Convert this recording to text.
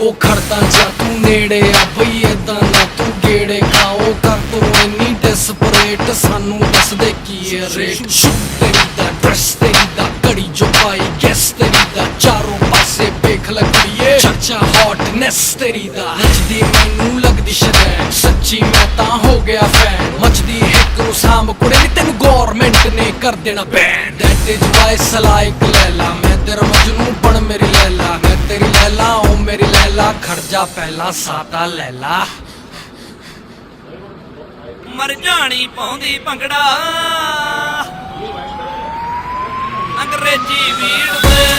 ਉਹ ਖੜਦਾ ਜਾ ਤੂੰ ਨੇੜੇ ਆ ਬਈ ਏਦਾਂ ਨਾ ਤੂੰ ਗੇੜੇ ਖਾਓ ਕਰ ਤੂੰ ਇੰਨੀ ਡੈਸਪਰੇਟ ਸਾਨੂੰ ਦੱਸਦੇ ਕੀ ਹੈ ਰੇਟ ਸ਼ੂਟ ਤੇਰੀ ਦਾ ਡਰੈਸ ਤੇਰੀ ਦਾ ਘੜੀ ਜੋ ਪਾਈ ਗੈਸ ਤੇਰੀ ਦਾ ਚਾਰੋਂ ਪਾਸੇ ਵੇਖ ਲੱਗੀਏ ਚਰਚਾ ਹੌਟਨੈਸ ਤੇਰੀ ਦਾ ਨੱਚਦੀ ਮੈਨੂੰ ਲੱਗਦੀ ਸ਼ਰੈਣ ਸੱਚੀ ਮੈਂ ਤਾਂ ਹੋ ਗਿਆ ਫੈਨ ਮੱਚਦੀ ਹਿੱਕ ਨੂੰ ਸਾਂਭ ਕੁੜੇ ਨੀ ਤੈਨੂੰ ਗੌਰਮੈਂਟ ਨੇ ਕਰ ਦੇਣਾ ਬੈਨ ਦੈਟ ਇਜ਼ ਵਾਈ ਸਲਾਈਕ ਲੈਲਾ ਮੈਂ ਤੇਰਾ ਮਜਨੂ ਬਣ ਮੇਰੀ ਲੈਲਾ ਮੈਂ ਤੇਰੀ ਲੈਲਾ ਓ ਮੇਰੀ ਲੈਲਾ ਖੜ ਜਾ ਪਹਿਲਾਂ ਸਾਤਾ ਲੈਲਾ ਮਰ ਜਾਣੀ ਪਾਉਂਦੀ ਭੰਗੜਾ ਅੰਗਰੇਜ਼ੀ ਵੀੜ